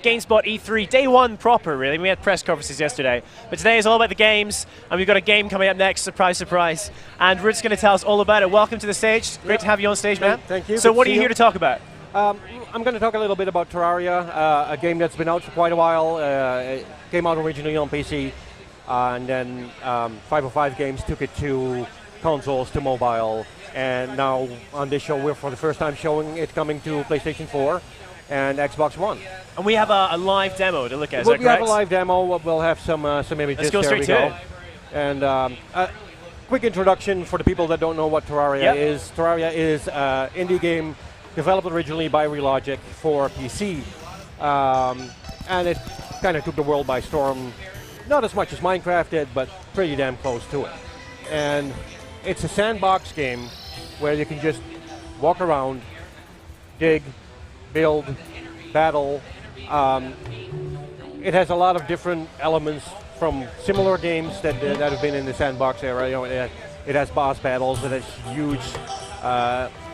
GameSpot E3, day one proper, really. We had press conferences yesterday. But today is all about the games, and we've got a game coming up next, surprise, surprise. And Ruud's going to tell us all about it. Welcome to the stage. Great to have you on stage, man. Thank you. So what are you here to talk about? I'm going to talk a little bit about Terraria, a game that's been out for quite a while. It came out originally on PC, and then 505 Games took it to consoles, to mobile, and now on this show we're for the first time showing it coming to PlayStation 4 and Xbox One. And we have a live demo to look at, is that We correct? have a live demo, we'll have some images. Let's go straight to it. And quick introduction for the people that don't know what Terraria is. Terraria is an indie game developed originally by Relogic for PC. And it kind of took the world by storm. Not as much as Minecraft did, but pretty damn close to it. And it's a sandbox game where you can just walk around, dig, build, battle. It has a lot of different elements from similar games that have been in the sandbox era. You know, it has boss battles, it has huge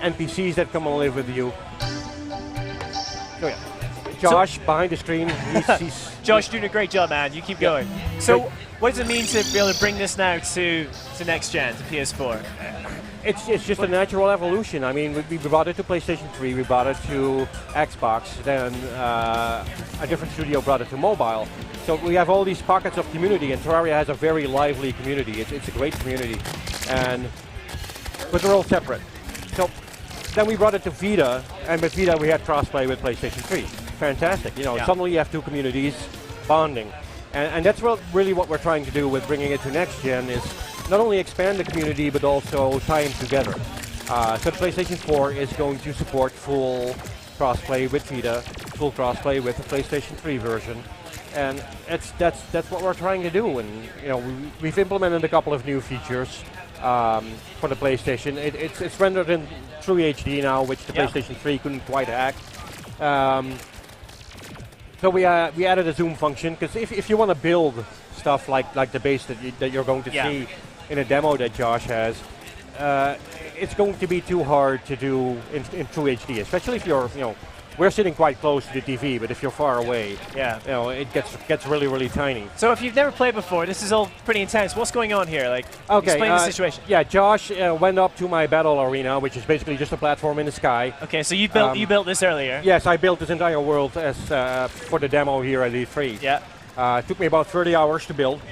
NPCs that come and live with you. So yeah, Josh behind the screen, he's Josh doing a great job, man. You keep going. So what does it mean to be able to bring this now to next gen, to PS4? It's just a natural evolution. I mean, we brought it to PlayStation 3, we brought it to Xbox, then a different studio brought it to mobile. So we have all these pockets of community, and Terraria has a very lively community. It's a great community, but they're all separate. So then we brought it to Vita, and with Vita we had crossplay with PlayStation 3. Fantastic. You know, suddenly you have two communities bonding. And that's really what we're trying to do with bringing it to next gen, is not only expand the community, but also tie them together. So the PlayStation 4 is going to support full crossplay with Vita, full crossplay with the PlayStation 3 version. And that's what we're trying to do. And you know, we've implemented a couple of new features for the PlayStation. It's rendered in True HD now, which the PlayStation 3 couldn't quite hack. So we added a zoom function, because if you want to build stuff like the base that you're going to see in a demo that Josh has, it's going to be too hard to do in True HD, especially if you're, you know, we're sitting quite close to the TV, but if you're far away, you know, it gets really, really tiny. So if you've never played before, this is all pretty intense. What's going on here? Like, explain the situation. Yeah, Josh went up to my battle arena, which is basically just a platform in the sky. Okay, so you built this earlier. Yes, I built this entire world as for the demo here at E3. Yeah. It took me about 30 hours to build,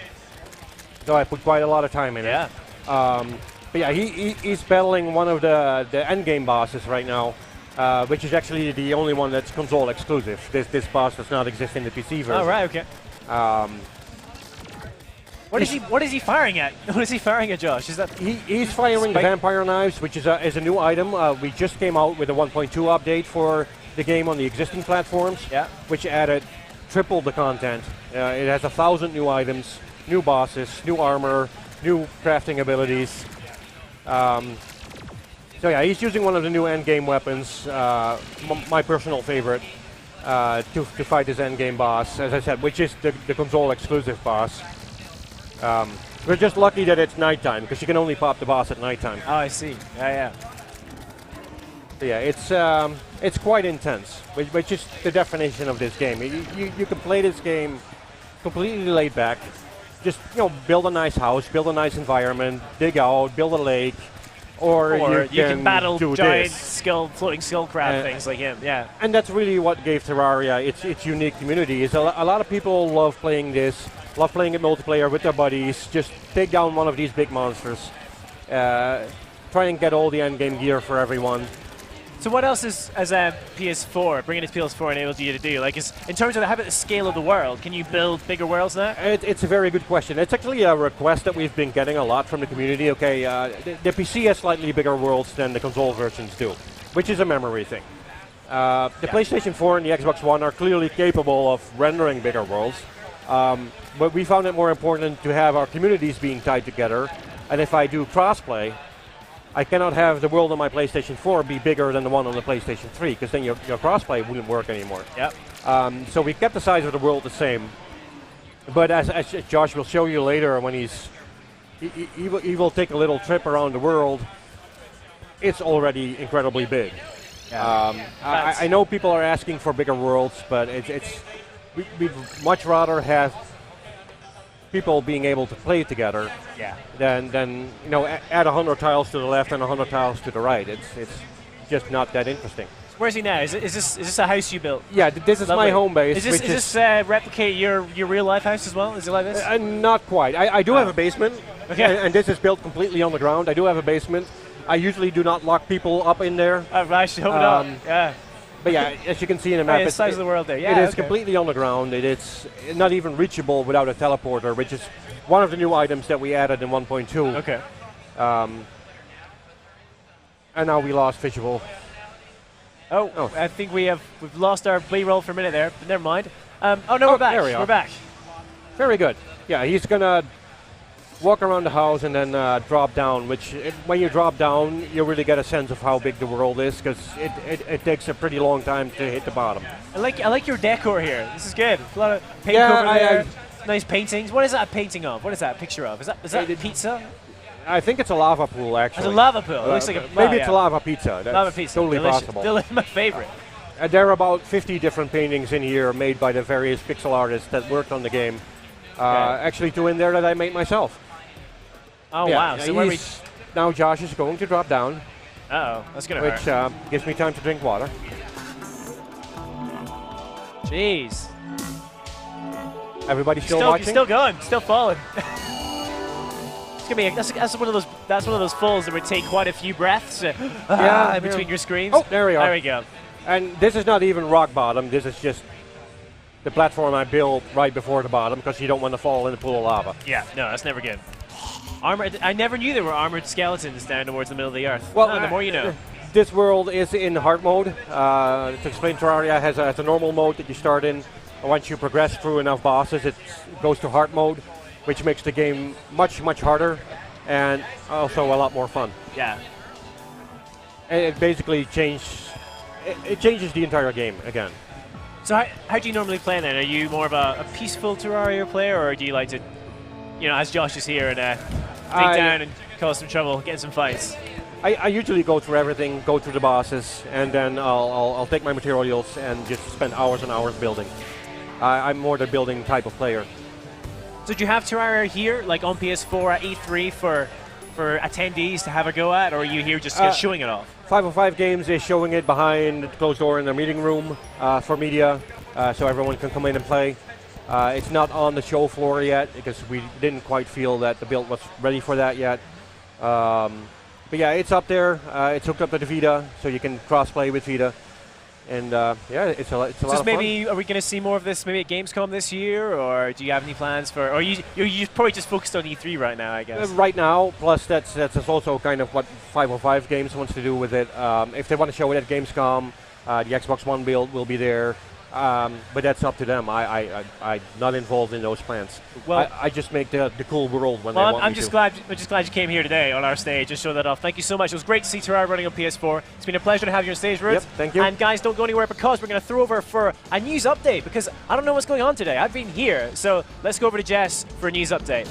so I put quite a lot of time in it. But yeah, he's battling one of the end game bosses right now. Which is actually the only one that's console exclusive. This boss does not exist in the PC version. Oh, right, okay. What is he firing at? What is he firing at, Josh? Is that he's firing the vampire knives, which is a new item. We just came out with a 1.2 update for the game on the existing platforms, which added triple the content. It has 1,000 new items, new bosses, new armor, new crafting abilities. So yeah, he's using one of the new endgame weapons, my personal favorite, to fight his endgame boss, as I said, which is the console exclusive boss. We're just lucky that it's nighttime, because you can only pop the boss at nighttime. Oh, I see. Yeah. So yeah, it's quite intense, which is the definition of this game. You can play this game completely laid back, just, you know, build a nice house, build a nice environment, dig out, build a lake. Or you can battle giant floating skullcrab things like him. Yeah, and that's really what gave Terraria its unique community. Is a lot of people love playing this, love playing it multiplayer with their buddies. Just take down one of these big monsters, try and get all the end game gear for everyone. So what else is, as a PS4, bringing it to PS4 enables you to do? Like, in terms of how about the scale of the world? Can you build bigger worlds now? It's a very good question. It's actually a request that we've been getting a lot from the community. Okay, the PC has slightly bigger worlds than the console versions do, which is a memory thing. The PlayStation 4 and the Xbox One are clearly capable of rendering bigger worlds, but we found it more important to have our communities being tied together, and if I do crossplay, I cannot have the world on my PlayStation 4 be bigger than the one on the PlayStation 3, because then your crossplay wouldn't work anymore. So we kept the size of the world the same, but as Josh will show you later, when he will take a little trip around the world, it's already incredibly big. I know people are asking for bigger worlds, but we'd much rather have people being able to play together Yeah. than add 100 tiles to the left and 100 tiles to the right. It's just not that interesting. Where's he now? Is this a house you built? Yeah, this is Lovely. my home base. Is this replicate your real life house as well? Is it like this? Not quite. I do have a basement, Okay. and this is built completely on the ground. I do have a basement. I usually do not lock people up in there. I should hope not. Yeah. But yeah, as you can see in the Oh, map, yeah, the size of the world there. Yeah, it is okay. completely on the ground. It is not even reachable without a teleporter, which is one of the new items that we added in 1.2. Okay. And now we lost visual. Oh, I think we've lost our B-roll for a minute there, but never mind. Oh no, we're back. there we are. We're back. Very good. Yeah, he's gonna walk around the house and then drop down, which when you drop down, you really get a sense of how big the world is, because it takes a pretty long time to hit the bottom. I like your decor here. This is good. A lot of paint Yeah, over there. Nice paintings. What is that a painting of? What is that a picture of? Is that pizza? I think it's a lava pool, actually. It's a lava pool. It looks like a maybe it's a lava pizza. That's lava pizza. totally Delicious. possible. My favorite. There are about 50 different paintings in here made by the various pixel artists that worked on the game. Actually, two in there that I made myself. Oh wow! So where we? Now Josh is going to drop down. Uh-oh, that's gonna which hurt. Gives me time to drink water. Jeez. Everybody still watching? Still going. Still falling. It's gonna be that's one of those falls that would take quite a few breaths. In between your screens. Oh, there we are. There we go. And this is not even rock bottom. This is just the platform I built right before the bottom, because you don't want to fall in the pool of lava. Yeah. No, that's never good. I never knew there were armored skeletons down towards the middle of the earth. Well, the more you know. This world is in hard mode. To explain, Terraria has a normal mode that you start in. And once you progress through enough bosses, it goes to hard mode, which makes the game much, much harder and also a lot more fun. Yeah. And it basically changes the entire game again. So how do you normally play then? Are you more of a peaceful Terraria player, or do you like to, as Josh is here, and dig down and cause some trouble, get in some fights? I usually go through everything, go through the bosses, and then I'll take my materials and just spend hours and hours building. I'm more the building type of player. So do you have Terraria here, like on PS4 at E3 for attendees to have a go at, or are you here just showing it off? 505 Games is showing it behind the closed door in the meeting room for media, so everyone can come in and play. It's not on the show floor yet, because we didn't quite feel that the build was ready for that yet. But yeah, it's up there. It's hooked up to the Vita, so you can cross-play with Vita. And yeah, it's a lot of fun. Maybe, are we going to see more of this maybe at Gamescom this year, or do you have any plans for, or you're probably just focused on E3 right now, I guess? Right now, plus that's also kind of what 505 Games wants to do with it. If they want to show it at Gamescom, the Xbox One build will be there. But that's up to them. I'm not involved in those plans. Well, I just make the cool world when they want me to. I'm just glad you came here today on our stage and showed that off. Thank you so much. It was great to see Terraria running on PS4. It's been a pleasure to have you on stage, Ruth. Yep, thank you. And guys, don't go anywhere, because we're going to throw over for a news update, because I don't know what's going on today. I've been here, so let's go over to Jess for a news update.